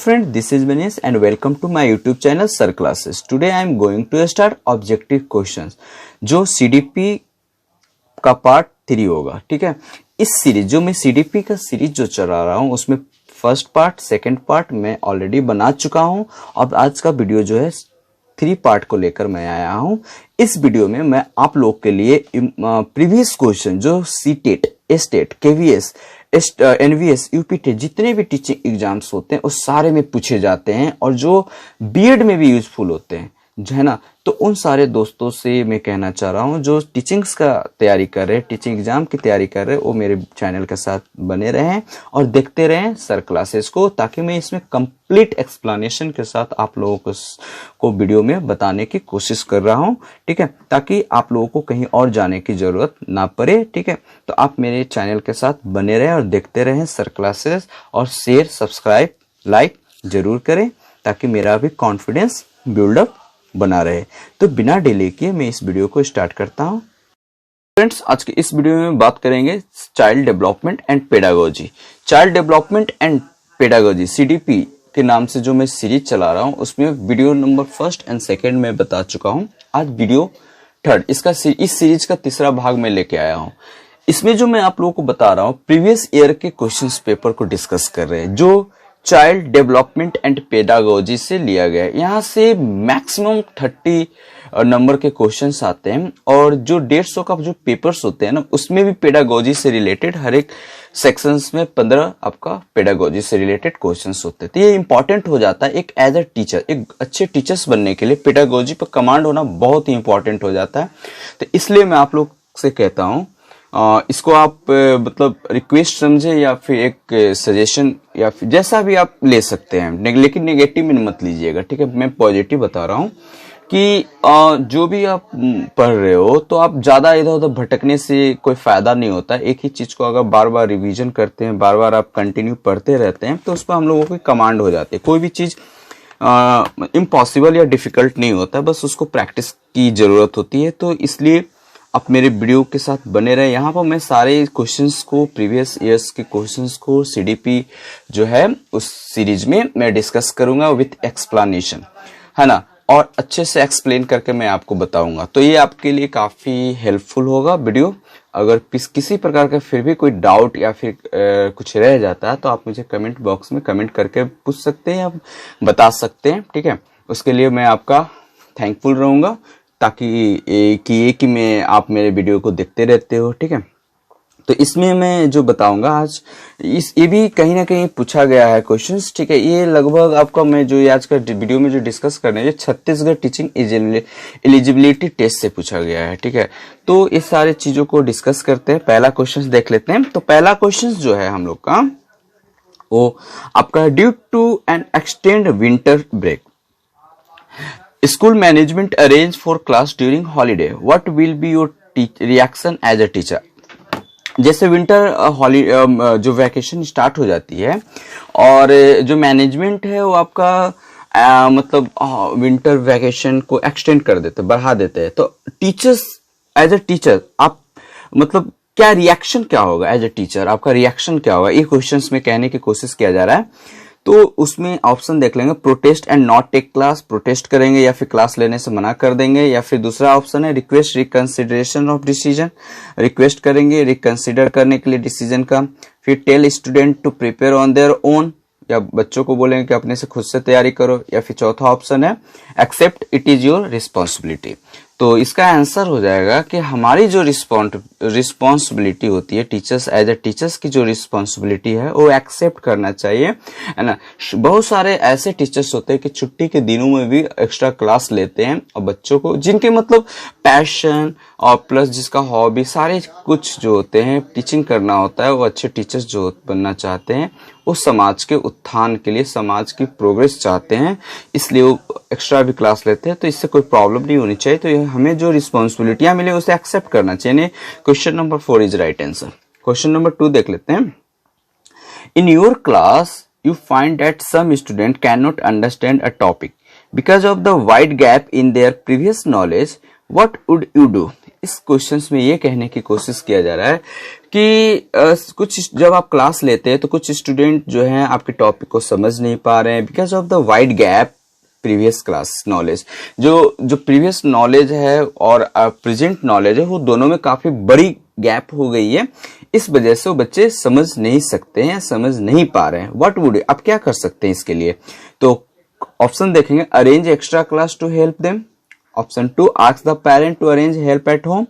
Friend, this is Manish and welcome to my YouTube channel Sir Classes. Today I am going to start objective questions जो CDP का part 3 होगा. ठीक है, इस series जो मैं CDP का सीरीज जो चला रहा हूँ उसमें फर्स्ट पार्ट सेकंड पार्ट मैं ऑलरेडी बना चुका हूँ. अब आज का वीडियो जो है 3 पार्ट को लेकर मैं आया हूँ. इस वीडियो में मैं आप लोग के लिए प्रीवियस क्वेश्चन जो CTET, STET, KVS, NVS, UPTET जितने भी टीचिंग एग्जाम्स होते हैं वो सारे में पूछे जाते हैं और जो बीएड में भी यूजफुल होते हैं, जो है ना. तो उन सारे दोस्तों से मैं कहना चाह रहा हूँ जो टीचिंग्स का तैयारी कर रहे हैं, टीचिंग एग्जाम की तैयारी कर रहे हैं, वो मेरे चैनल के साथ बने रहें और देखते रहें सर क्लासेस को, ताकि मैं इसमें कंप्लीट एक्सप्लेनेशन के साथ आप लोगों को वीडियो में बताने की कोशिश कर रहा हूँ. ठीक है, ताकि आप लोगों को कहीं और जाने की जरूरत ना पड़े. ठीक है, तो आप मेरे चैनल के साथ बने रहें और देखते रहें सर क्लासेस और शेयर, सब्सक्राइब, लाइक जरूर करें ताकि मेरा भी कॉन्फिडेंस बिल्डअप बना रहे. तो बिना डिले किए मैं इस वीडियो को स्टार्ट करता हूं. फ्रेंड्स, आज के इस वीडियो में बात करेंगे child development and pedagogy. Child development and pedagogy CDP के नाम से जो मैं सीरीज चला रहा हूं उसमें video number first and second में बता चुका हूं. आज वीडियो थर्ड, इस सीरीज का तीसरा भाग में लेके आया हूं. इसमें जो मैं आप लोगों को बता रहा हूं प्रीवियस ईयर के क्वेश्चन पेपर को डिस्कस कर रहे हैं जो चाइल्ड डेवलपमेंट एंड पेडागोजी से लिया गया है. यहाँ से मैक्सिमम 30 नंबर के क्वेश्चंस आते हैं और जो 150 का जो पेपर्स होते हैं ना उसमें भी पेडागोजी से रिलेटेड हर एक सेक्शंस में 15 आपका पेडागोजी से रिलेटेड क्वेश्चंस होते हैं. तो ये इंपॉर्टेंट हो जाता है एक एज अ टीचर, एक अच्छे टीचर्स बनने के लिए पेडागोजी पर कमांड होना बहुत ही इंपॉर्टेंट हो जाता है. तो इसलिए मैं आप लोग से कहता हूँ इसको आप मतलब रिक्वेस्ट समझे या फिर एक सजेशन या फिर जैसा भी आप ले सकते हैं, लेकिन नेगेटिव में मत लीजिएगा. ठीक है, मैं पॉजिटिव बता रहा हूँ कि जो भी आप पढ़ रहे हो तो आप ज्यादा इधर उधर भटकने से कोई फायदा नहीं होता. एक ही चीज को अगर बार बार रिवीजन करते हैं, बार बार आप कंटिन्यू पढ़ते रहते हैं तो उस पर हम लोगों की कमांड हो जाती है. कोई भी चीज इम्पॉसिबल या डिफिकल्ट नहीं होता, बस उसको प्रैक्टिस की जरूरत होती है. तो इसलिए आप मेरे वीडियो के साथ बने रहे. यहाँ पर मैं सारे क्वेश्चंस को, प्रीवियस ईयर्स के क्वेश्चंस को सीडीपी जो है उस सीरीज में मैं डिस्कस करूंगा विथ एक्सप्लेनेशन, है ना, और अच्छे से एक्सप्लेन करके मैं आपको बताऊंगा. तो ये आपके लिए काफी हेल्पफुल होगा वीडियो. अगर किसी प्रकार का फिर भी कोई डाउट या फिर कुछ रह जाता है तो आप मुझे कमेंट बॉक्स में कमेंट करके पूछ सकते हैं या बता सकते हैं. ठीक है, उसके लिए मैं आपका थैंकफुल रहूंगा ताकि मैं आप मेरे वीडियो को देखते रहते हो. ठीक है, तो इसमें मैं जो बताऊंगा आज ये भी कहीं ना कहीं पूछा गया है क्वेश्चंस. ठीक है, ये लगभग आपका मैं जो आज का वीडियो में जो डिस्कस करने हैं छत्तीसगढ़ टीचिंग एलिजिबिलिटी टेस्ट से पूछा गया है. ठीक है, तो इस सारे चीजों को डिस्कस करते हैं. पहला क्वेश्चन देख लेते हैं. तो पहला क्वेश्चन जो है हम लोग का वो आपका due to an extend winter break school management arrange for class during holiday, what will be your reaction as a teacher. जैसे विंटर जो वैकेशन स्टार्ट हो जाती है और जो मैनेजमेंट है वो आपका मतलब विंटर वैकेशन को एक्सटेंड कर देते, बढ़ा देते हैं. तो टीचर्स एज अ टीचर आप मतलब क्या रिएक्शन क्या होगा एज अ टीचर, आपका रिएक्शन क्या होगा, ये क्वेश्चंस में कहने की कोशिश किया जा रहा है. तो उसमें ऑप्शन देख लेंगे, protest and not take class, protest करेंगे या फिर क्लास लेने से मना कर देंगे, या फिर दूसरा ऑप्शन है request reconsideration of decision, request करेंगे रिकंसिडर करने के लिए डिसीजन का. फिर tell student to prepare on their own, या बच्चों को बोलेंगे कि अपने से खुद से तैयारी करो, या फिर चौथा ऑप्शन है accept it is your responsibility. तो इसका आंसर हो जाएगा कि हमारी जो रिस्पॉन्सिबिलिटी होती है टीचर्स, एज ए टीचर्स की जो रिस्पॉन्सिबिलिटी है वो एक्सेप्ट करना चाहिए, है ना. बहुत सारे ऐसे टीचर्स होते हैं कि छुट्टी के दिनों में भी एक्स्ट्रा क्लास लेते हैं और बच्चों को जिनके मतलब पैशन और प्लस जिसका हॉबी सारे कुछ जो होते हैं टीचिंग करना होता है, वो अच्छे टीचर्स जो बनना चाहते हैं वो समाज के उत्थान के लिए, समाज की प्रोग्रेस चाहते हैं, इसलिए वो एक्स्ट्रा भी क्लास लेते हैं. तो इससे कोई प्रॉब्लम नहीं होनी चाहिए. तो हमें जो रिस्पॉन्सिबिलिटियां मिले उसे एक्सेप्ट करना चाहिए. Question number 4 is right answer. Question number 2 देख लेते हैं. In your class you find that some student can not understand a topic because of the wide gap in their previous knowledge, what would you do. इस questions में ये कहने की कोशिश किया जा रहा है कि कुछ जब आप क्लास लेते हैं तो कुछ स्टूडेंट जो हैं आपके टॉपिक को समझ नहीं पा रहे हैं because of the wide gap previous class knowledge. जो प्रीवियस नॉलेज है और प्रेजेंट नॉलेज है वो दोनों में काफी बड़ी गैप हो गई है, इस वजह से वो बच्चे समझ नहीं सकते हैं, समझ नहीं पा रहे हैं। व्हाट वुड आप क्या कर सकते हैं इसके लिए? तो ऑप्शन देखेंगे, arrange extra class to help them. Option 2, ask the parent to arrange help at home.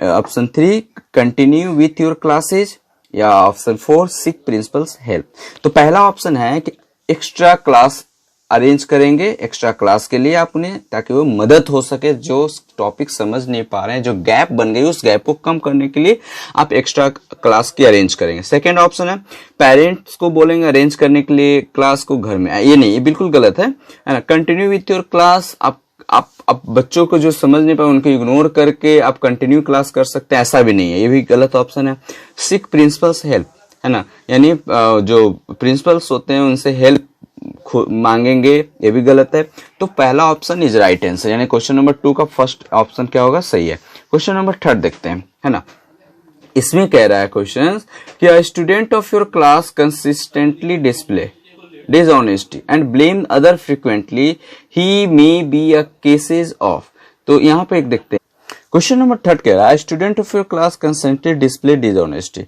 Option 3, continue with your classes. या ऑप्शन 4, सीक प्रिंसिपल्स हेल्प। तो पहला ऑप्शन है कि एक्स्ट्रा क्लास अरेंज करेंगे एक्स्ट्रा क्लास के लिए आप उन्हें, ताकि वो मदद हो सके जो टॉपिक समझ नहीं पा रहे हैं, जो गैप बन गई उस गैप को कम करने के लिए आप एक्स्ट्रा क्लास की अरेंज करेंगे। सेकंड ऑप्शन है, पेरेंट्स को बोलेंगे अरेंज करने के लिए क्लास को घर में। ये नहीं, ये बिल्कुल गलत है ना। कंटिन्यू विथ योर क्लास, आप बच्चों को जो समझ नहीं पाए उनको इग्नोर करके आप कंटिन्यू क्लास कर सकते हैं, ऐसा भी नहीं है, ये भी गलत ऑप्शन है। सीक प्रिंसिपल्स हेल्प, है ना, यानी जो प्रिंसिपल्स होते हैं उनसे हेल्प मांगेंगे, ये भी गलत है। तो पहला ऑप्शन इज राइट आंसर, यानी क्वेश्चन नंबर 2 का फर्स्ट ऑप्शन क्या होगा, सही है। क्वेश्चन नंबर 3 देखते हैं, है ना। इसमें कह रहा है क्वेश्चन कि a student of your class consistently display dishonesty and blame other frequently, he may be a cases of। तो यहाँ पे एक देखते हैं, क्वेश्चन नंबर 3 कह रहा है student of your class consistently display dishonesty.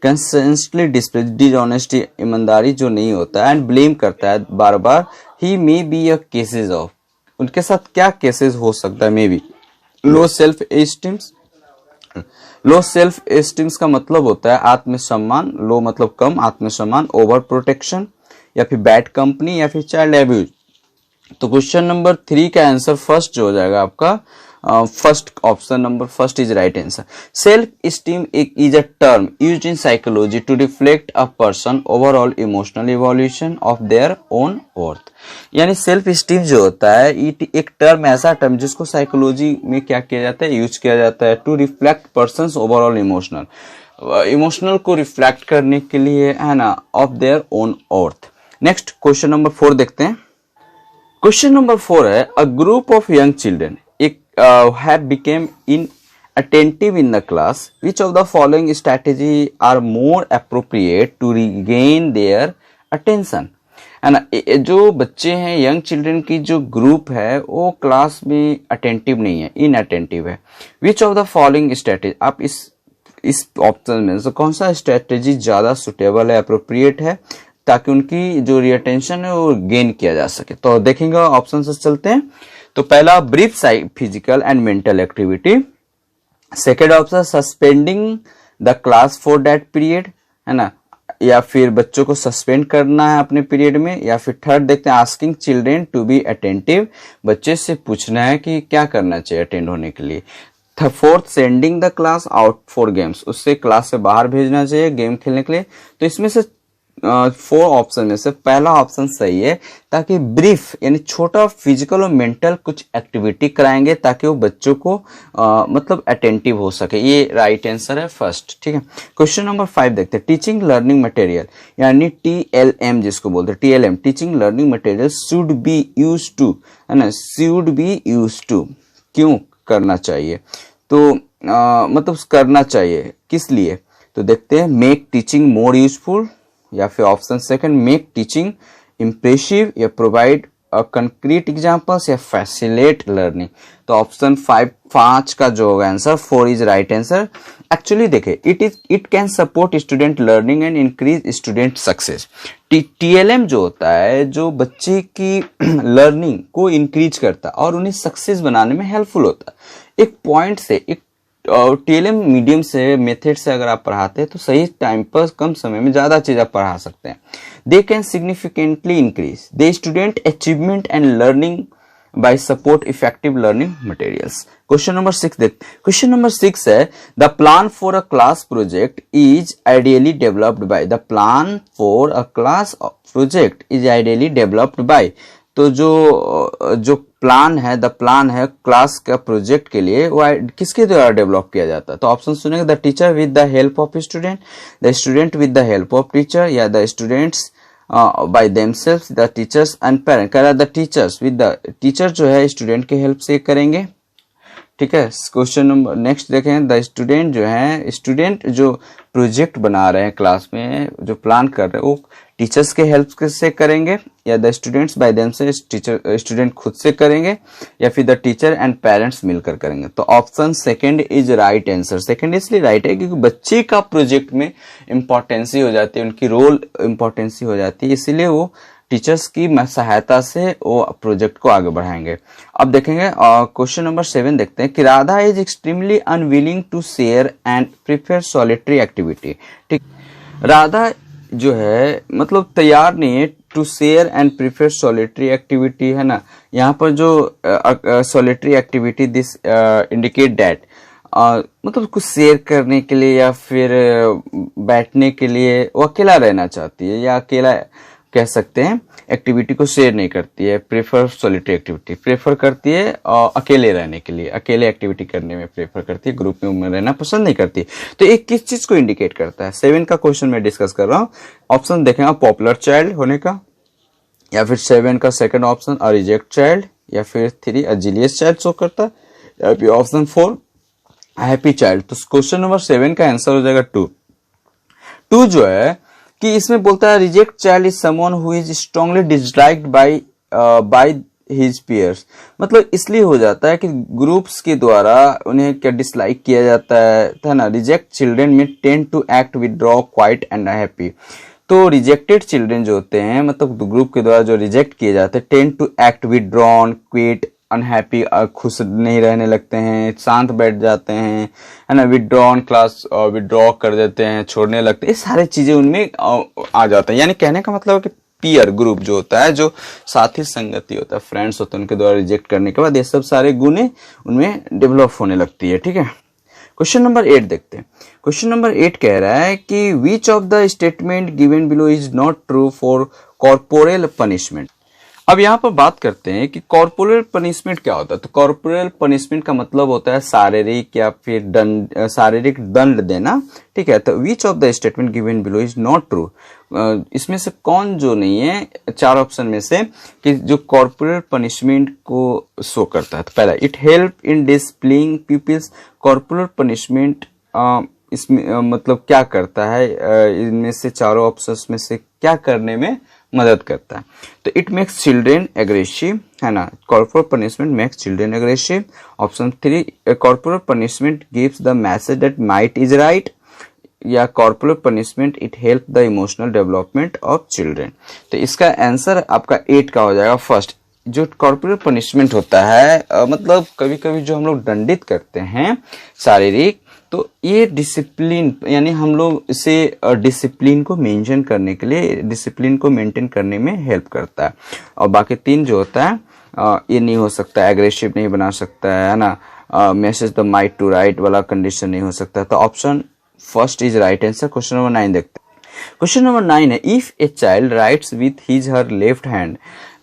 Consistently display dishonesty, ईमानदारी जो नहीं होता है, एंड ब्लेम करता है बार बार, he may be a cases of. उनके साथ क्या केसेस हो सकता है? May be low self esteem. Low self esteems का मतलब होता है आत्मसम्मान, लो मतलब कम, आत्मसम्मान, ओवर प्रोटेक्शन, या फिर बैड कंपनी, या फिर चाइल्ड एब्यूज। तो क्वेश्चन नंबर 3 का आंसर फर्स्ट जो हो जाएगा आपका, first option number first is right answer. Self esteem is a term used in psychology to reflect a person overall emotional evolution of their own worth. यानी self esteem जो होता है एक टर्म, ऐसा टर्म जिसको साइकोलॉजी में क्या किया जाता है, यूज किया जाता है to reflect person overall emotional को रिफ्लेक्ट करने के लिए, है ना, of their own worth. Next question number 4 देखते हैं। क्वेश्चन नंबर 4 है, a group of young children have become inattentive in the class. Which of the following strategy are more appropriate to regain their attention? है ना, जो बच्चे हैं young children की जो ग्रुप है वो क्लास में अटेंटिव नहीं है, इनअटेंटिव है। विच ऑफ द फॉलोइंग स्ट्रेटेजी, आप इस ऑप्शन में से कौन सा स्ट्रेटेजी ज्यादा सुटेबल है, अप्रोप्रिएट है, ताकि उनकी जो रिअटेंशन है वो गेन किया जा सके? तो देखेंगे ऑप्शन से चलते हैं। तो पहला, brief physical and mental activity. Second option, suspending the class for that period, है ना, या फिर बच्चों को सस्पेंड करना है अपने पीरियड में। या फिर थर्ड देखते हैं, asking children to be attentive, बच्चे से पूछना है कि क्या करना चाहिए अटेंड होने के लिए। Fourth, sending the class out for games, उससे क्लास से बाहर भेजना चाहिए गेम खेलने के लिए। तो इसमें से 4 ऑप्शन में से पहला ऑप्शन सही है, ताकि ब्रीफ यानी छोटा फिजिकल और मेंटल कुछ एक्टिविटी कराएंगे ताकि वो बच्चों को मतलब अटेंटिव हो सके। ये राइट आंसर है फर्स्ट, ठीक है। क्वेश्चन नंबर 5 देखते हैं। टीचिंग लर्निंग मटेरियल यानी TLM जिसको बोलते हैं, TLM teaching learning material should be use to, है ना, शुड बी यूज टू, क्यों करना चाहिए? तो मतलब करना चाहिए किस लिए? तो देखते हैं, मेक टीचिंग मोर यूजफुल, या फिर option second, make teaching impressive, या प्रोवाइड कंक्रीट एग्जांपल्स, या फैसिलिटेट लर्निंग। तो ऑप्शन 5 का जो होगा answer 4 is right answer. Actually देखे, it can support student learning and increase student success. TLM जो होता है जो बच्चे की लर्निंग को इंक्रीज करता है और उन्हें सक्सेस बनाने में हेल्पफुल होता है। एक पॉइंट से, एक TLM मीडियम से, मेथड से अगर आप पढ़ाते हैं तो सही टाइम पर कम समय में ज्यादा चीज आप पढ़ा सकते हैं। They can significantly increase the student achievement and learning by support effective learning materials. Question number 6 देखते। क्वेश्चन नंबर 6 है, the plan for a class project is ideally developed by. The plan for a class project is ideally developed by. तो जो plan है, the plan है class का project के लिए, वो किसके द्वारा डेवलप किया जाता है? तो ऑप्शन सुनेंगे, the teacher with the help of student, the student with the help of teacher, या the students by themselves, the teachers and parent. कह रहा है the teachers with the, teacher जो है स्टूडेंट के हेल्प से करेंगे, ठीक है। क्वेश्चन नंबर नेक्स्ट देखें, द स्टूडेंट जो है, स्टूडेंट जो प्रोजेक्ट बना रहे हैं क्लास में, जो प्लान कर रहे हैं, वो टीचर्स के हेल्प से करेंगे या द स्टूडेंट्स बाय देम से, टीचर स्टूडेंट खुद से करेंगे या फिर द टीचर एंड पेरेंट्स मिलकर करेंगे। तो option second is right answer. Second इसलिए राइट है क्योंकि बच्चे का प्रोजेक्ट में इम्पोर्टेंसी हो जाती है, उनकी रोल इम्पोर्टेंसी हो जाती है, इसीलिए वो टीचर्स की सहायता से वो प्रोजेक्ट को आगे बढ़ाएंगे। अब देखेंगे क्वेश्चन नंबर 7 देखते हैं कि Radha is extremely unwilling to share and prefer solitary activity. ठीक, राधा जो है मतलब तैयार नहीं है to share and prefer solitary activity, है ना। यहाँ पर जो solitary activity this indicate that मतलब कुछ शेयर करने के लिए या फिर बैठने के लिए वो अकेला रहना चाहती है, या अकेला कह सकते हैं एक्टिविटी को शेयर नहीं करती है। प्रेफर सॉलिटरी एक्टिविटी प्रेफर करती है अकेले रहने के लिए, अकेले एक्टिविटी करने में प्रेफर करती है, ग्रुप में रहना पसंद नहीं करती। तो एक किस चीज को इंडिकेट करता है? 7 का क्वेश्चन में डिस्कस कर रहा हूँ। ऑप्शन देखेंगे पॉपुलर चाइल्ड होने का, या फिर 7 का सेकंड ऑप्शन अ रिजेक्ट चाइल्ड, या फिर 3 अ जीलियस चाइल्ड शो करता है, या फिर ऑप्शन 4 हैप्पी चाइल्ड। तो क्वेश्चन नंबर 7 का आंसर हो जाएगा 2 जो है कि इसमें बोलता है reject child is someone who is strongly disliked by his peers. मतलब इसलिए हो जाता है कि ग्रुप्स के द्वारा उन्हें क्या डिसलाइक किया जाता है ना। रिजेक्ट चिल्ड्रन में tend to act withdraw quiet and happy. तो रिजेक्टेड चिल्ड्रन जो होते हैं, मतलब ग्रुप के द्वारा जो रिजेक्ट किए जाते हैं, tend to act withdrawn quiet unhappy, खुश नहीं रहने लगते हैं, शांत बैठ जाते हैं, है ना। विदड्रॉन क्लास विदड्रॉ कर देते हैं, छोड़ने लगते हैं, ये सारी चीजें उनमें आ जाता है। यानी कहने का मतलब है कि पीयर ग्रुप जो होता है, जो साथी संगति होता है, फ्रेंड्स होते हैं, उनके द्वारा रिजेक्ट करने के बाद ये सब सारे गुण उनमें डेवलप होने लगती है। ठीक है। क्वेश्चन नंबर 8 देखते हैं। क्वेश्चन नंबर 8 कह रहा है कि विच of the statement given below is not true for corporal punishment. अब यहाँ पर बात करते हैं कि कॉर्पोरल पनिशमेंट क्या होता है। तो कॉर्पोरल पनिशमेंट का मतलब होता है शारीरिक या फिर शारीरिक दंड देना। ठीक है। तो विच of the statement given below is not true, इसमें से कौन जो नहीं है 4 ऑप्शन में से कि जो कॉर्पोरल पनिशमेंट को शो करता है। तो पहला, it help in disciplining peoples. Corporal punishment इसमें मतलब क्या करता है, इनमें से चारों ऑप्शंस में से क्या करने में मदद करता है। तो इट मेक्स चिल्ड्रेन एग्रेसिव, है ना। Corporal punishment makes children aggressive. Option 3, corporal punishment gives the message that might is right, या corporal punishment it help the emotional development of children. तो इसका आंसर आपका 8 का हो जाएगा फर्स्ट। जो कॉर्पोरल पनिशमेंट होता है मतलब कभी कभी जो हम लोग दंडित करते हैं शारीरिक, तो ये डिसिप्लिन, यानी हम लोग इसे डिसिप्लिन को मेंटेन करने के लिए, डिसिप्लिन को मेंटेन करने में हेल्प करता है। और बाकी 3 जो होता है ये नहीं हो सकता, एग्रेसिव नहीं बना सकता है ना, message the might to write वाला कंडीशन नहीं हो सकता। तो option first is right answer. Question number 9 देखते हैं। क्वेश्चन नंबर 9 है, if a child writes with his her left hand.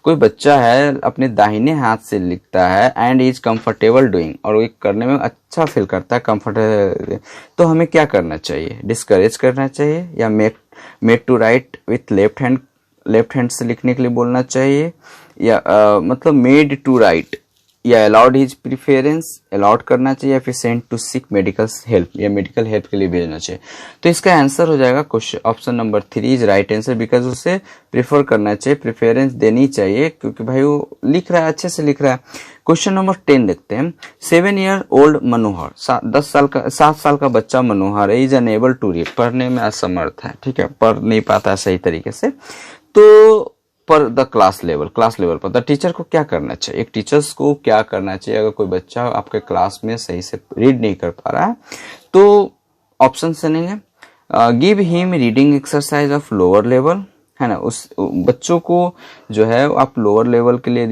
कोई बच्चा है अपने दाहिने हाथ से लिखता है एंड इज कंफर्टेबल डूइंग, और वो करने में अच्छा फील करता है, कंफर्टेबल, तो हमें क्या करना चाहिए? डिस्करेज करना चाहिए, या made to write with left hand से लिखने के लिए बोलना चाहिए, या मतलब मेड टू राइट, या अलाउड हिज प्रिफरेंस, अलाउड करना चाहिए, या फिर sent to seek medical help, या मेडिकल हेल्प के लिए भेजना चाहिए। तो इसका आंसर हो जाएगा question option number 3 is right answer, because उसे प्रेफर करना चाहिए, प्रेफरेंस देनी चाहिए, क्योंकि भाई वो लिख रहा है, अच्छे से लिख रहा है। क्वेश्चन नंबर 10 देखते हैं। 7 ईयर ओल्ड मनोहर, 7 साल का बच्चा मनोहर इज अनेबल टू रीड, पढ़ने में असमर्थ है। ठीक है, पढ़ नहीं पाता है सही तरीके से। तो पर द क्लास लेवल पर द टीचर को क्या करना चाहिए? एक टीचर्स को क्या करना चाहिए अगर कोई बच्चा आपके क्लास में सही से रीड नहीं कर पा रहा है? तो ऑप्शन सुनेंगे, give him reading exercise of lower level, है ना। उस बच्चों को जो है आप लोअर लेवल के लिए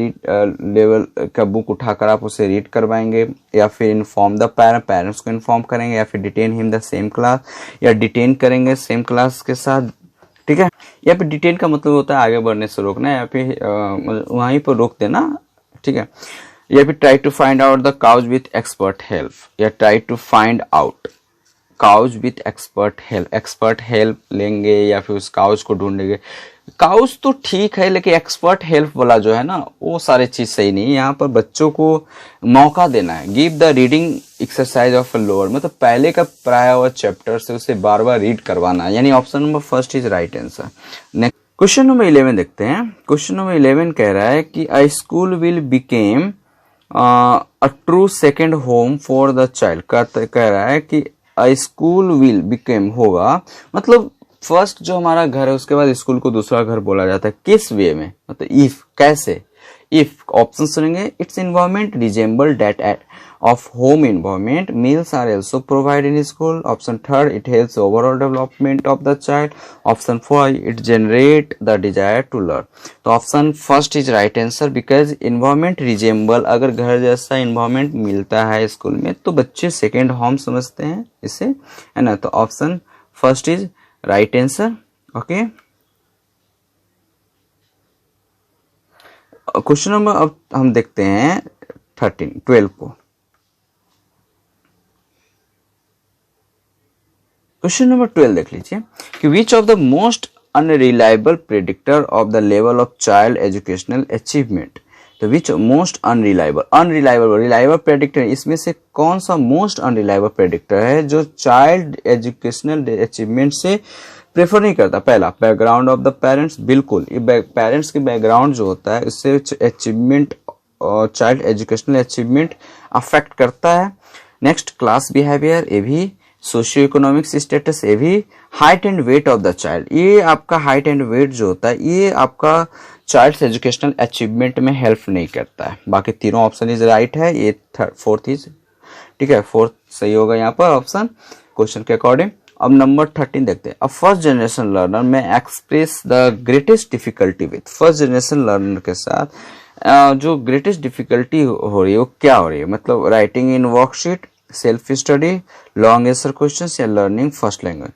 लेवल का बुक उठाकर आप उसे रीड करवाएंगे, या फिर इन्फॉर्म द पेरेंट्स को इन्फॉर्म करेंगे, या फिर detain him the same class, या डिटेन करेंगे सेम क्लास के साथ। ठीक है, या फिर डिटेन का मतलब होता है आगे बढ़ने से रोकना, या फिर वहीं पर रोक देना। ठीक है, या फिर try to find out the cause with expert help, या try to find out cause with expert help लेंगे, या फिर उस काउज को ढूंढेंगे। काउस तो ठीक है, लेकिन एक्सपर्ट हेल्प वाला जो है ना वो सारी चीज सही नहीं है। यहाँ पर बच्चों को मौका देना है। Give the reading exercise of lower, मतलब पहले का पढ़ाया हुआ चैप्टर से उसे बार बार रीड करवाना है, यानी option number first is right answer. Next question number 11 देखते हैं। क्वेश्चन नंबर 11 कह रहा है कि अ school will became a true second home for the child. कह रहा है कि अ स्कूल विल बिकेम होगा, मतलब फर्स्ट जो हमारा घर है उसके बाद स्कूल को दूसरा घर बोला जाता है। किस वे में, मतलब इफ, कैसे। इफ ऑप्शन सुनेंगे, it's environment resemble that of home environment, meals are also provide in school. Option third, it helps overall development of the child. Option four, it generate the desire to learn. तो option first is right answer, because environment resemble, अगर घर जैसा environment मिलता है school में तो बच्चे second home समझते हैं इसे, है ना। तो option first is right answer. Okay, question number अब हम देखते हैं 12 को। क्वेश्चन नंबर 12 देख लीजिए कि विच of the most unreliable predictor of the level of child educational achievement. तो विच मोस्ट रिलायबल प्रेडिक्टर, इसमें से कौन सा मोस्ट अनरिलायबल प्रेडिक्टर है जो चाइल्ड एजुकेशनल अचीवमेंट से प्रेफर नहीं करता। पहला, बैकग्राउंड ऑफ द पेरेंट्स, बिल्कुल ये पेरेंट्स के बैकग्राउंड जो होता है उससे अचीवमेंट और चाइल्ड एजुकेशनल अचीवमेंट अफेक्ट करता है। नेक्स्ट, क्लास बिहेवियर, ये भी। सोशियो इकोनॉमिक स्टेटस, ये भी। Height and weight of the child, ये आपका हाइट एंड वेट जो होता है ये आपका चाइल्ड एजुकेशनल अचीवमेंट में हेल्प नहीं करता है। बाकी तीनों ऑप्शन इज राइट है, ये फोर्थ इज ठीक है, फोर्थ सही होगा यहाँ पर ऑप्शन क्वेश्चन के अकॉर्डिंग। अब नंबर 13 देखते हैं। अ फर्स्ट जनरेशन लर्नर में express the greatest difficulty with. First generation learner के साथ जो ग्रेटेस्ट डिफिकल्टी हो रही है वो क्या हो रही है, मतलब writing in worksheet, self study, long answer questions या लर्निंग फर्स्ट लैंग्वेज।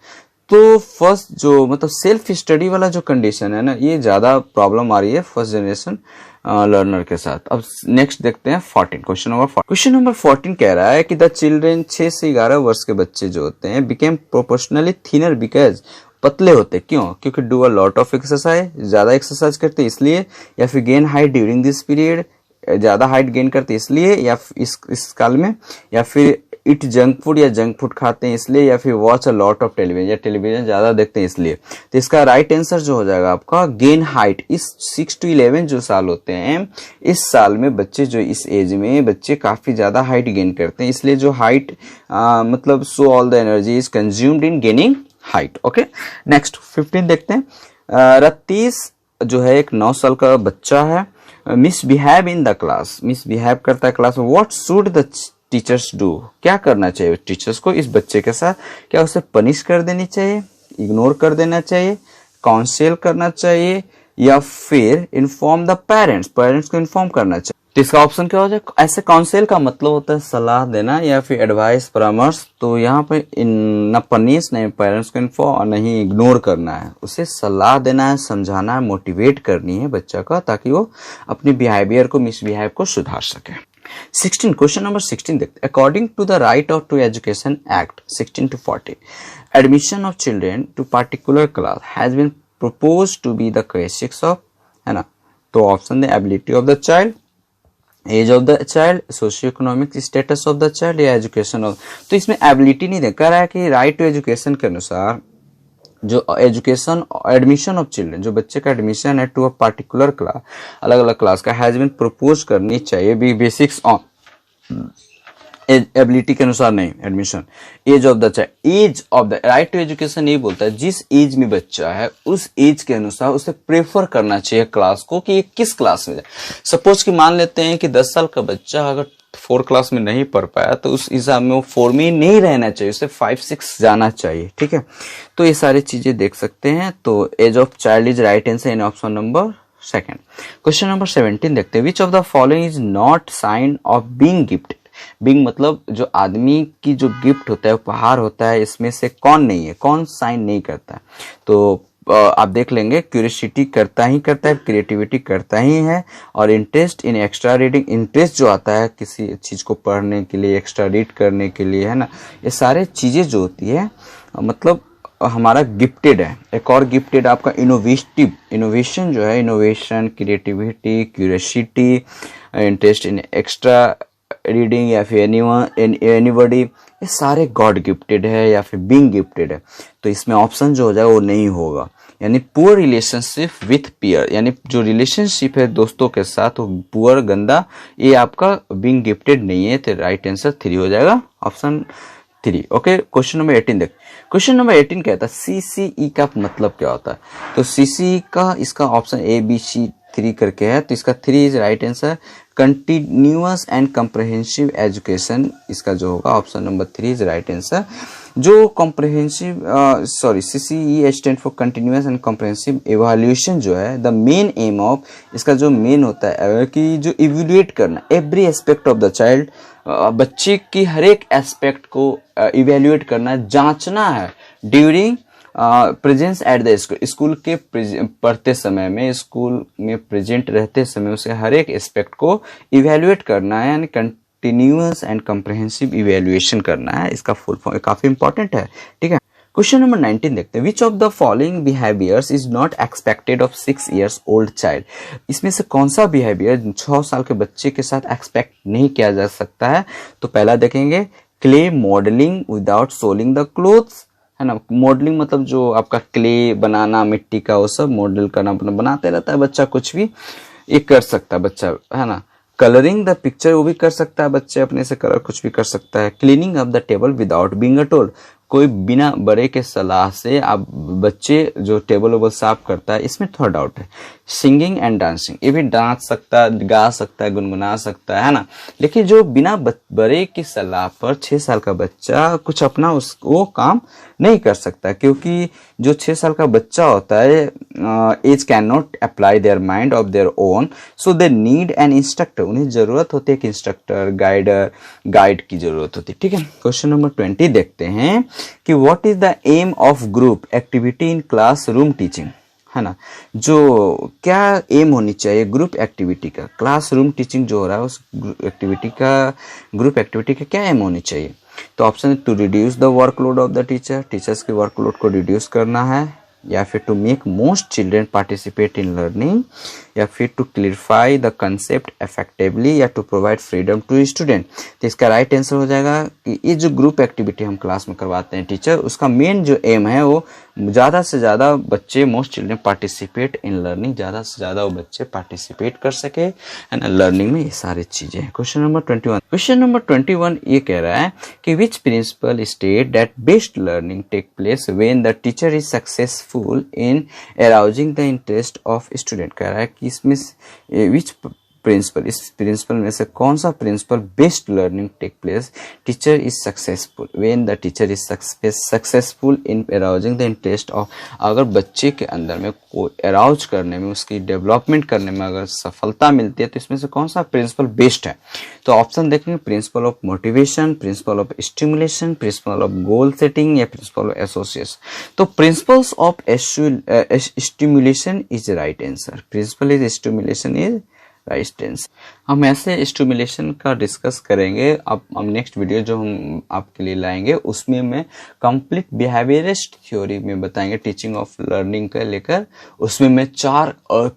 तो फर्स्ट जो मतलब सेल्फ स्टडी वाला जो कंडीशन है ना, ये ज्यादा प्रॉब्लम आ रही है फर्स्ट जनरेशन लर्नर के साथ। अब नेक्स्ट देखते हैं 14, क्वेश्चन नंबर 14 कह रहा है कि द चिल्ड्रेन 6 से 11 वर्ष के बच्चे जो होते हैं बिकेम प्रोपोर्शनली थिनर बिकॉज, पतले होते क्यों, क्योंकि do a lot of exercise, ज्यादा एक्सरसाइज करते इसलिए, या फिर gain height during this period, ज्यादा हाइट गेन करते इसलिए, या इस काल में, या फिर इट जंक फूड या जंक फूड खाते हैं इसलिए, या फिर watch a lot of television या टेलीविजन ज्यादा देखते हैं इसलिए। तो इसका राइट आंसर जो हो जाएगा आपका गेन हाइट। इस 6 to 11 जो साल होते हैं, इस साल में बच्चे जो इस एज में बच्चे काफी ज्यादा हाइट गेन करते हैं, इसलिए जो हाइट मतलब so all the energy is consumed in gaining height. Okay, next 15 देखते हैं। रतीश जो है एक 9 साल का बच्चा है, misbehave in the class, misbehave करता है क्लास में। What should the teachers do, क्या करना चाहिए टीचर्स को इस बच्चे के साथ, क्या उसे पनिश कर देनी चाहिए, इग्नोर कर देना चाहिए, काउंसिल करना चाहिए, या फिर इन्फॉर्म द पेरेंट्स को इन्फॉर्म करना चाहिए। तो इसका ऑप्शन क्या हो जाए, ऐसे काउंसिल का मतलब होता है सलाह देना या फिर एडवाइस, परामर्श। तो यहाँ पे न पनिश, नहीं पेरेंट्स को इन्फॉर्म और नहीं इग्नोर करना है, उसे सलाह देना है, समझाना है, मोटिवेट करनी है बच्चा का, ताकि वो अपने बिहेवियर को, मिसबिहेव को सुधार सके। 16, क्वेश्चन नंबर 16 देखते हैं। According to the right of to education act 16 to 40, admission of children to particular class has been proposed to be the characteristics of, है ना। तो ऑप्शन है ability of the child, age of the child, socio economic status of the child, या education of. तो इसमें ability नहीं कह रहा है कि राइट टू एजुकेशन के अनुसार जो एजुकेशन एडमिशन ऑफ चिल्ड्रन, जो बच्चे का एडमिशन है टू अ पार्टिकुलर क्लास, अलग अलग क्लास का, हैज बीन प्रपोज करनी चाहिए बी बेसिक्स ऑन एबिलिटी के अनुसार नहीं, admission. Age of the child, age of the right to education ये बोलता है जिस एज में बच्चा है उस एज के अनुसार उसे प्रेफर करना चाहिए क्लास को कि ये किस क्लास में जाए। सपोज कि मान लेते हैं कि 10 साल का बच्चा अगर 4 क्लास में नहीं पढ़ पाया तो उस हिसाब में वो 4 में नहीं रहना चाहिए, उसे 5-6 जाना चाहिए, ठीक है। तो ये सारी चीजें देख सकते हैं। तो age of child is right answer in option number 2। Question number 17 देखते हैं। Which of the following is not sign of being gifted, being मतलब जो आदमी की जो गिफ्ट होता है, उपहार होता है, इसमें से कौन नहीं है, कौन साइन नहीं करता है। तो आप देख लेंगे, क्यूरियोसिटी करता ही करता है, क्रिएटिविटी करता ही है, और interest in extra reading, interest जो आता है किसी चीज को पढ़ने के लिए, एक्स्ट्रा रीड करने के लिए, है ना। ये सारे चीजें जो होती है मतलब हमारा गिफ्टेड है, एक और गिफ्टेड आपका इनोवेशन जो है, innovation, creativity, curiosity, interest in extra reading या फिर एनीबॉडी, ये सारे गॉड गिफ्टेड है या फिर बीइंग गिफ्टेड है। तो इसमें ऑप्शन जो हो जाए वो नहीं होगा, यानी पुअर रिलेशनशिप विथ पीयर, यानी जो रिलेशनशिप है दोस्तों के साथ वो पुअर, गंदा, ये आपका बीइंग गिफ्टेड नहीं है। तो राइट आंसर 3 हो जाएगा, ऑप्शन 3। ओके, क्वेश्चन नंबर 18 देख। क्वेश्चन नंबर 18 कहता है CCE का मतलब क्या होता है। तो CCE का इसका ऑप्शन ABC 3 करके है, तो इसका 3 is right answer. Continuous and comprehensive education, इसका जो होगा option number 3 is right answer. जो comprehensive CCE stand for continuous and comprehensive evaluation जो है, द मेन एम ऑफ, इसका जो मेन होता है कि जो इवैल्यूएट करना every aspect of the child, बच्चे की हर एक एस्पेक्ट को इवैल्यूएट करना, जांचना है during presence at the school, school के पढ़ते समय में, स्कूल में प्रेजेंट रहते समय उसे हर एक एस्पेक्ट को इवैल्यूएट करना है, यानी कंटिन्यूअस एंड कम्प्रहेंसिव इवैल्यूएशन करना है। इसका फुल फॉर्म काफी इंपॉर्टेंट है, ठीक है। क्वेश्चन नंबर 19 देखते हैं। Which of the following behaviours is not expected of 6 years old child, इसमें से कौन सा बिहेवियर 6 साल के बच्चे के साथ एक्सपेक्ट नहीं किया जा सकता है। तो पहला देखेंगे, clay modelling without soling the clothes, है ना। मॉडलिंग मतलब जो आपका क्ले बनाना, मिट्टी का, वो सब मॉडल करना, बनाते रहता है बच्चा, कुछ भी ये कर सकता है बच्चा, है ना। कलरिंग द पिक्चर, वो भी कर सकता है बच्चे, अपने से कलर कुछ भी कर सकता है। Cleaning up the table without being told, कोई बिना बड़े के सलाह से आप बच्चे जो टेबल वेबल साफ करता है, इसमें थोड़ा डाउट है। सिंगिंग एंड डांसिंग, ये भी डांस सकता है, गा सकता है, गुनगुना सकता है ना। लेकिन जो बिना बड़े की सलाह पर 6 साल का बच्चा कुछ अपना वो काम नहीं कर सकता, क्योंकि जो 6 साल का बच्चा होता है, age can not apply their mind of their own, so they need an instructor, उन्हें जरूरत होती है एक इंस्ट्रक्टर, गाइड की जरूरत होती है, ठीक है। क्वेश्चन नंबर 20 देखते हैं कि what is the aim of group activity in classroom teaching, है ना। जो क्या एम होनी चाहिए ग्रुप एक्टिविटी का, क्लासरूम टीचिंग जो हो रहा है उस एक्टिविटी का, ग्रुप एक्टिविटी का क्या एम होनी चाहिए। तो ऑप्शन है, to reduce the workload of the teacher, teachers के वर्कलोड को रिड्यूस करना है, या फिर to make most children participate in learning, या फिर to clarify the concept effectively, या to provide freedom to student. तो इसका राइट आंसर हो जाएगा कि ये जो ग्रुप एक्टिविटी हम क्लास में करवाते हैं टीचर, उसका मेन जो एम है वो ज़्यादा से ज़्यादा बच्चे, most children participate in learning, ज़्यादा से ज़्यादा वो बच्चे पार्टिसिपेट कर सके, है ना, लर्निंग में। ये सारी चीज़ें हैं। Question number 21। क्वेश्चन नंबर 21 ये कह रहा है कि which principle state that best learning take place when the teacher is successful in arousing the interest of student. कह रहा है कि इसमें विच प्रिंसिपल, इस प्रिंसिपल में से कौन सा principle best learning take place, teacher is successful when the teacher is successful in arousing the interest of, अगर बच्चे के अंदर में कोई अराउज करने में, उसकी डेवलपमेंट करने में अगर सफलता मिलती है, तो इसमें से कौन सा प्रिंसिपल बेस्ट है। तो ऑप्शन देखेंगे, principle of motivation, principle of stimulation, principle of goal setting, या प्रिंसिपल ऑफ एसोसिएशन। तो principles of stimulation is right answer, principle is stimulation is right answer. हम ऐसे स्टिमुलेशन का डिस्कस करेंगे अब हम नेक्स्ट वीडियो जो हम आपके लिए लाएंगे, उसमें मैं कंप्लीट बिहेवियरिस्ट थ्योरी में बताएंगे, टीचिंग ऑफ लर्निंग का लेकर, उसमें मैं 4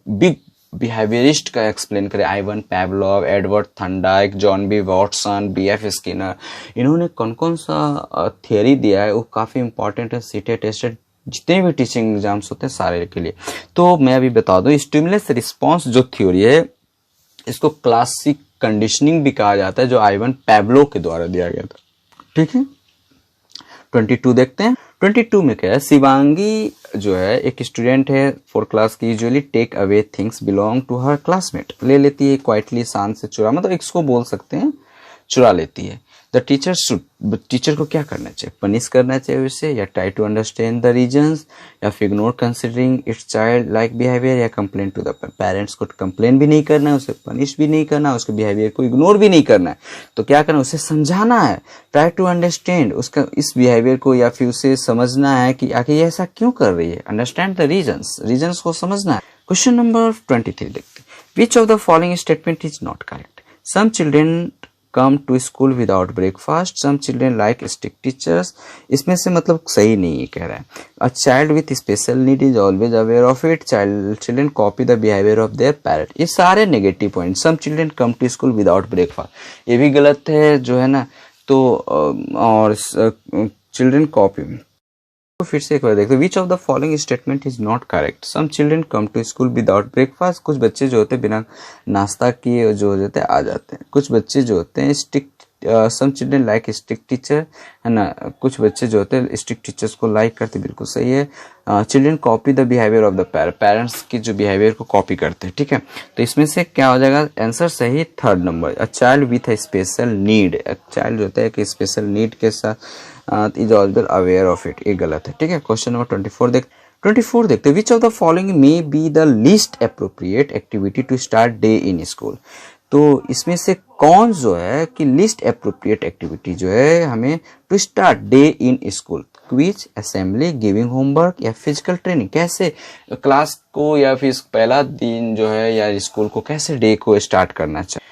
बिग बिहेवियरिस्ट का एक्सप्लेन करें, Ivan Pavlov, Edward Thorndike, John B Watson, BF Skinner, इन्होंने कौन कौन सा थियरी दिया है, वो काफ़ी इंपॉर्टेंट है सीटेट टेस्टेड जितने भी टीचिंग एग्जाम्स होते हैं सारे के लिए। तो मैं अभी बता दूं, स्टिमुलस रिस्पॉन्स जो थ्योरी है, इसको क्लासिक कंडीशनिंग भी कहा जाता है, जो आइवन पैवलोव के द्वारा दिया गया था, ठीक है। 22 देखते हैं। 22 में क्या है, शिवांगी जो है एक स्टूडेंट है 4 क्लास की, usually take away things belong to her classmate, ले लेती है क्वाइटली, शान से चुरा, मतलब इसको बोल सकते हैं चुरा लेती है। द टीचर शुड, टीचर को क्या करना चाहिए, पनिश करना चाहिए उसे, या try to understand the reasons, या फिर ignore considering its child like behaviour, या कंप्लेन टू द पेरेंट्स को कंप्लेन भी नहीं करना है, उसे पनिश भी नहीं करना है, उसके बिहेवियर को इग्नोर भी नहीं करना है। तो क्या करना है, उसे समझाना है, ट्राई टू अंडरस्टैंड उसका इस बिहेवियर को, या फिर उसे समझना है कि आखिर ये ऐसा क्यों कर रही है, अंडरस्टैंड द रीजंस को समझना है। क्वेश्चन नंबर 23 देखते हैं। Which of the following statement is not correct, some children come to school without breakfast. Some children like strict teachers. इसमें से मतलब सही नहीं है कह रहा है. A child with special need is always aware of it. Children copy the behavior of their parent. ये सारे negative point. Some children come to school without breakfast. ये भी गलत है जो है ना. तो और चिल्ड्रन कॉपी. तो फिर से एक बार देखते हैं. Which of the following statement is not correct. Some children come to school without breakfast. कुछ बच्चे जो होते हैं बिना नाश्ता किए जो हो जाते हैं आ जाते हैं. कुछ बच्चे जो होते हैं strict. Some children like strict teacher है ना. कुछ बच्चे जो होते हैं स्ट्रिक्ट टीचर्स को लाइक करते, बिल्कुल सही है. Children copy the behaviour of the parents की जो बिहेवियर को कॉपी करते हैं. ठीक है, तो इसमें से क्या हो जाएगा आंसर सही. Third number. A child with a special need. Child जो होता है कि स्पेशल नीड के साथ is always aware of it. ये गलत है. ठीक है, क्वेश्चन नंबर 24 देखते. Which of the following may be the least appropriate activity to start day in school. तो इसमें से कौन जो है कि लिस्ट अप्रोप्रिएट एक्टिविटी जो है हमें to start day in school. Quiz, assembly, giving homework या फिजिकल ट्रेनिंग. कैसे क्लास को या फिर पहला दिन जो है या स्कूल को कैसे डे को स्टार्ट करना चाहिए.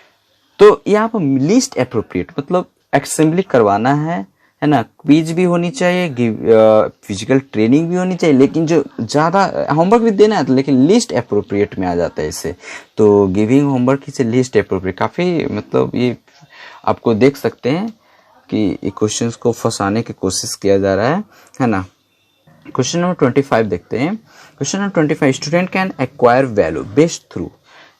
तो यहाँ पर लिस्ट अप्रोप्रिएट मतलब असेंबली करवाना है ना. क्विज भी होनी चाहिए, फिजिकल ट्रेनिंग भी होनी चाहिए, लेकिन जो ज़्यादा होमवर्क भी देना है तो लेकिन लिस्ट अप्रोप्रिएट में आ जाता है इससे. तो गिविंग होमवर्क से लिस्ट अप्रोप्रिएट काफ़ी मतलब ये आपको देख सकते हैं कि क्वेश्चंस को फंसाने की कोशिश किया जा रहा है ना. क्वेश्चन नंबर 25 देखते हैं. Question number 25. Student can acquire value best through.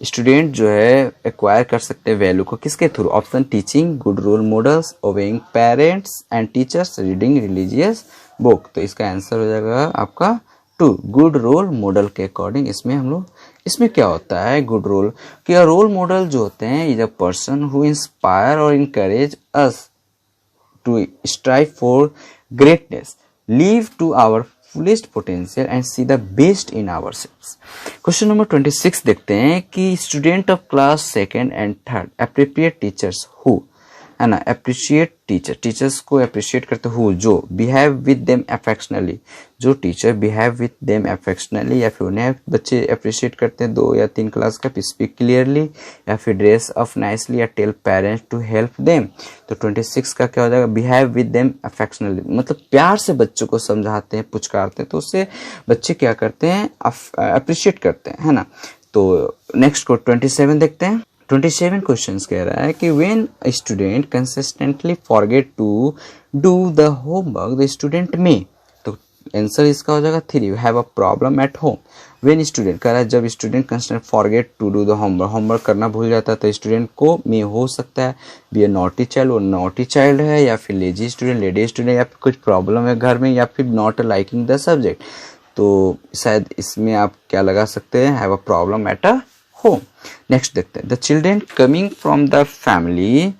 Student जो है एक्वायर कर सकते हैं वैल्यू को किसके through. Option teaching, good role models, obeying parents and teachers, reading religious book. तो इसका आंसर हो जाएगा आपका 2 गुड रोल मॉडल के अकॉर्डिंग. इसमें क्या होता है गुड रोल कि रोल मॉडल जो होते हैं is a person who inspire और encourage us to strive for greatness, live to our fullest potential and see the best in ourselves. Question number 26 देखते हैं कि student of class second and third appropriate teachers who है ना. Appreciate teachers को appreciate करते who जो behave with them अफेक्शनली. जो teacher behave with them अफेक्शनली या फिर उन्हें बच्चे अप्रिशिएट करते हैं 2 या 3 क्लास का. स्पीक क्लियरली या फिर ड्रेस अप नाइसली या tell parents to help them. तो 26 का क्या हो जाएगा बिहेव विद देम अफेक्शनली मतलब प्यार से बच्चों को समझाते हैं, पुचकारते हैं, तो उससे बच्चे क्या करते हैं अप्रिशिएट करते हैं है ना. तो नेक्स्ट को 27 देखते हैं. 27 क्वेश्चंस कह रहा है कि when a student consistently forget to do the homework the student may. तो आंसर इसका हो जाएगा 3 have a problem at home. when student कह रहा है जब student consistently forget to do the homework करना भूल जाता है तो स्टूडेंट को may हो सकता है be a naughty child, वो naughty child है या फिर lazy student या फिर कुछ प्रॉब्लम है घर में या फिर not liking the subject. तो शायद इसमें आप क्या लगा सकते हैं have a problem at a home. Next देखते हैं. The children coming from the family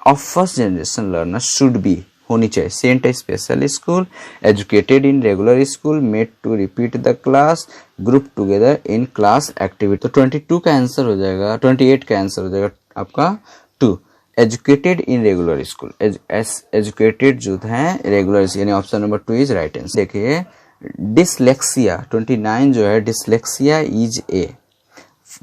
of first generation learner should be होनी चाहिए. Sent a special school, educated in regular school, made to repeat the class, group together in class activity. तो 22 का answer हो जाएगा 28 का answer हो जाएगा आपका 2 educated in regular school. Educated जो है रेगुलर यानी option number 2 is right answer. देखिए डिसलेक्सिया 29 जो है dyslexia is a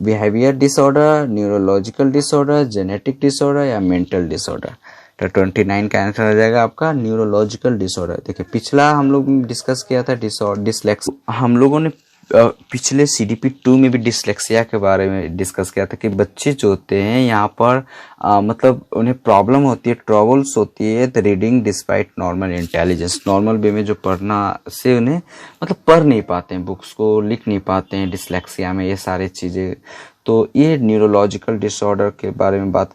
behaviour disorder, neurological disorder, genetic disorder या मेंटल डिसऑर्डर. तो 29 का आंसर हो जाएगा आपका न्यूरोलॉजिकल डिसऑर्डर. देखिए पिछला हम लोग डिस्कस किया था डिसलेक्सिया. हम लोगों ने पिछले CDP 2 में भी डिसलेक्सिया के बारे में डिस्कस किया था कि बच्चे जो होते हैं यहाँ पर मतलब उन्हें प्रॉब्लम होती है, ट्रबल्स होती है the reading despite normal intelligence. Normal way में जो पढ़ना से उन्हें मतलब पढ़ नहीं पाते हैं, बुक्स को लिख नहीं पाते हैं डिसलेक्सिया में, ये सारी चीज़ें. तो ये न्यूरोलॉजिकल डिसऑर्डर के बारे में बात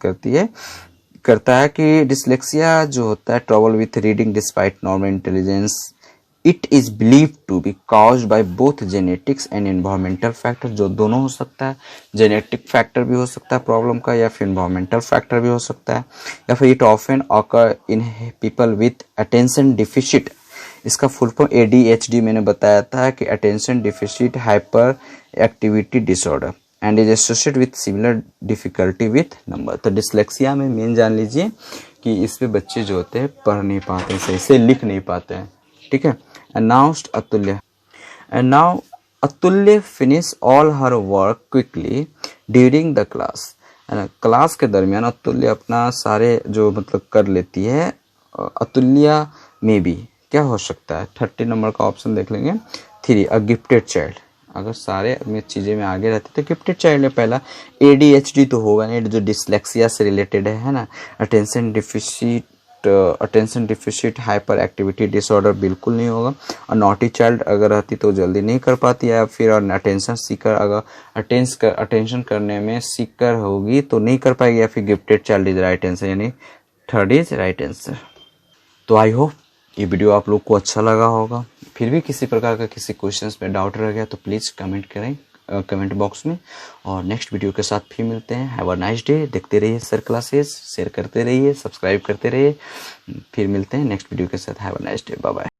करता है कि डिसलेक्सिया जो होता है trouble with reading despite normal intelligence. It is believe to be caused by both genetics and environmental factor. जो दोनों हो सकता है, जेनेटिक फैक्टर भी हो सकता है प्रॉब्लम का या फिर एनवायरमेंटल फैक्टर भी हो सकता है या फिर it often occur in people with attention deficit. इसका फुल फॉर्म ADHD मैंने बताया था कि attention deficit hyper activity disorder and is associated with similar difficulty with number. तो डिसलेक्सिया में मेन जान लीजिए कि इस पे बच्चे जो होते हैं पढ़ नहीं पाते हैं, सही से लिख नहीं पाते हैं. ठीक है. announced Atulya. And now Atulya finished all her work quickly during the class. है ना। क्लास के दरमियान अतुल्य अपना सारे जो मतलब कर लेती है, अतुल्या में भी क्या हो सकता है, 30 नंबर का ऑप्शन देख लेंगे। 3 अ गिफ्टेड चाइल्ड, अगर सारे में चीज़ें में आगे रहते तो गिफ्टेड चाइल्ड है पहला। ADHD तो होगा नहीं, जो डिसलेक्सिया से रिलेटेड है ना। Attention deficit hyper activity disorder बिल्कुल नहीं होगा। और नॉटी चाइल्ड अगर रहती तो जल्दी नहीं कर पाती, या फिर और अटेंशन सीकर अगर अटेंशन करने में सीकर होगी तो नहीं कर पाएगी, या फिर gifted child is right answer, यानी 3rd इज राइट आंसर। तो आई होप ये वीडियो आप लोग को अच्छा लगा होगा। फिर भी किसी प्रकार का किसी क्वेश्चंस में डाउट रह गया तो प्लीज़ कमेंट करें कमेंट बॉक्स में, और नेक्स्ट वीडियो के साथ फिर मिलते हैं। Have a nice day. देखते रहिए सर क्लासेस, शेयर करते रहिए, सब्सक्राइब करते रहिए। फिर मिलते हैं नेक्स्ट वीडियो के साथ। Have a nice day, bye bye.